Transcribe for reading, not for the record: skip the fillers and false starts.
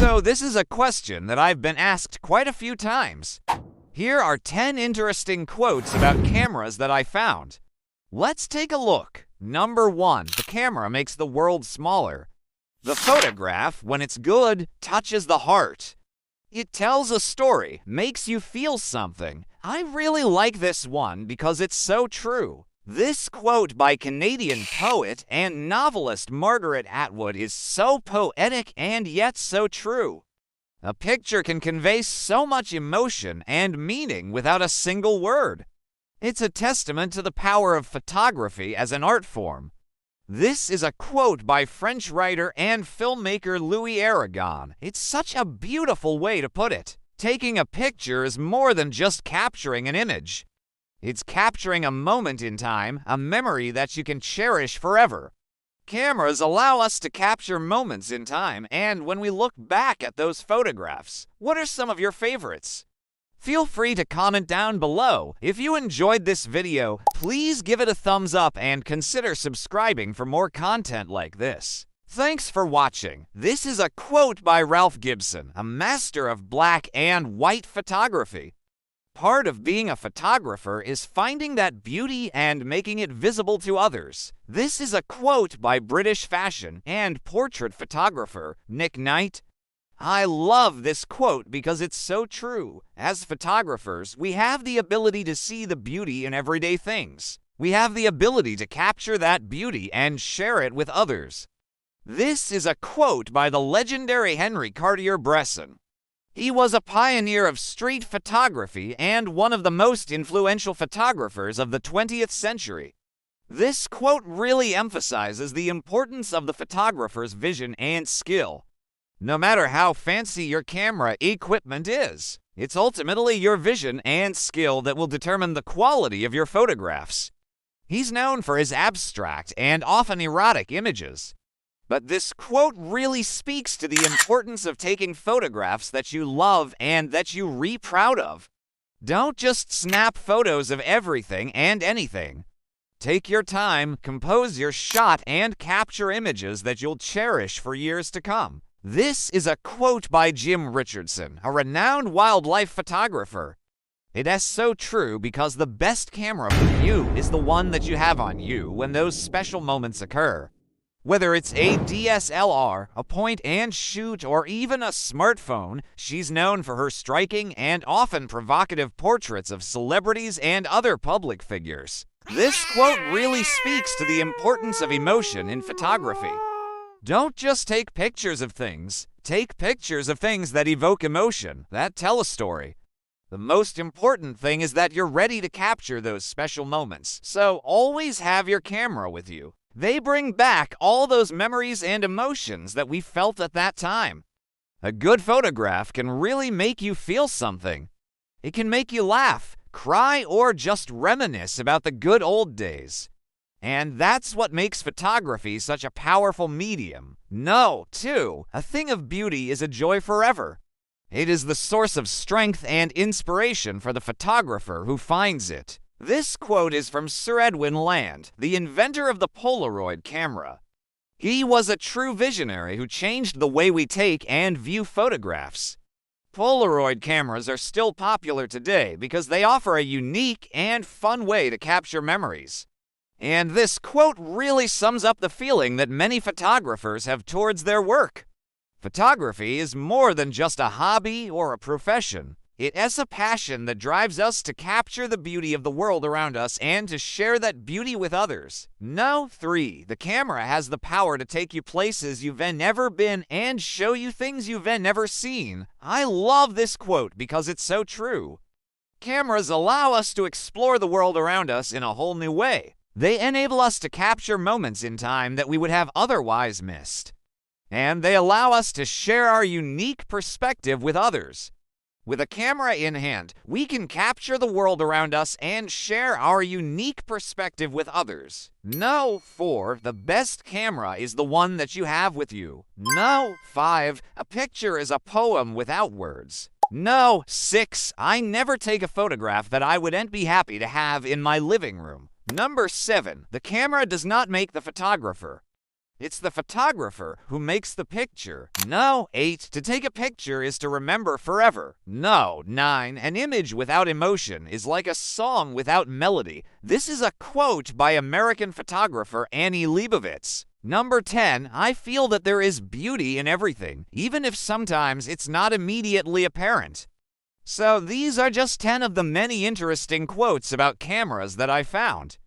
So this is a question that I've been asked quite a few times. Here are 10 interesting quotes about cameras that I found. Let's take a look. Number 1. The camera makes the world smaller. The photograph, when it's good, touches the heart. It tells a story, makes you feel something. I really like this one because it's so true. This quote by Canadian poet and novelist Margaret Atwood is so poetic and yet so true. A picture can convey so much emotion and meaning without a single word. It's a testament to the power of photography as an art form. This is a quote by French writer and filmmaker Louis Aragon. It's such a beautiful way to put it. Taking a picture is more than just capturing an image. It's capturing a moment in time, a memory that you can cherish forever. Cameras allow us to capture moments in time, and when we look back at those photographs, what are some of your favorites? Feel free to comment down below. If you enjoyed this video, please give it a thumbs up and consider subscribing for more content like this. Thanks for watching. This is a quote by Ralph Gibson, a master of black and white photography. Part of being a photographer is finding that beauty and making it visible to others. This is a quote by British fashion and portrait photographer Nick Knight. I love this quote because it's so true. As photographers, we have the ability to see the beauty in everyday things. We have the ability to capture that beauty and share it with others. This is a quote by the legendary Henri Cartier-Bresson. He was a pioneer of street photography and one of the most influential photographers of the 20th century. This quote really emphasizes the importance of the photographer's vision and skill. No matter how fancy your camera equipment is, it's ultimately your vision and skill that will determine the quality of your photographs. He's known for his abstract and often erotic images. But this quote really speaks to the importance of taking photographs that you love and that you're proud of. Don't just snap photos of everything and anything. Take your time, compose your shot, and capture images that you'll cherish for years to come. This is a quote by Jim Richardson, a renowned wildlife photographer. It is so true because the best camera for you is the one that you have on you when those special moments occur. Whether it's a DSLR, a point-and-shoot, or even a smartphone, she's known for her striking and often provocative portraits of celebrities and other public figures. This quote really speaks to the importance of emotion in photography. Don't just take pictures of things. Take pictures of things that evoke emotion, that tell a story. The most important thing is that you're ready to capture those special moments, so always have your camera with you. They bring back all those memories and emotions that we felt at that time. A good photograph can really make you feel something. It can make you laugh, cry, or just reminisce about the good old days. And that's what makes photography such a powerful medium. No, too, a thing of beauty is a joy forever. It is the source of strength and inspiration for the photographer who finds it. This quote is from Sir Edwin Land, the inventor of the Polaroid camera. He was a true visionary who changed the way we take and view photographs. Polaroid cameras are still popular today because they offer a unique and fun way to capture memories. And this quote really sums up the feeling that many photographers have towards their work. Photography is more than just a hobby or a profession. It is a passion that drives us to capture the beauty of the world around us and to share that beauty with others. No, 3. The camera has the power to take you places you've never been and show you things you've never seen. I love this quote because it's so true. Cameras allow us to explore the world around us in a whole new way. They enable us to capture moments in time that we would have otherwise missed. And they allow us to share our unique perspective with others. With a camera in hand, we can capture the world around us and share our unique perspective with others. No, 4. The best camera is the one that you have with you. No, 5. A picture is a poem without words. No, 6. I never take a photograph that I wouldn't be happy to have in my living room. Number 7. The camera does not make the photographer. It's the photographer who makes the picture. No. 8. To take a picture is to remember forever. No. 9. An image without emotion is like a song without melody. This is a quote by American photographer Annie Leibovitz. Number 10. I feel that there is beauty in everything, even if sometimes it's not immediately apparent. So these are just 10 of the many interesting quotes about cameras that I found.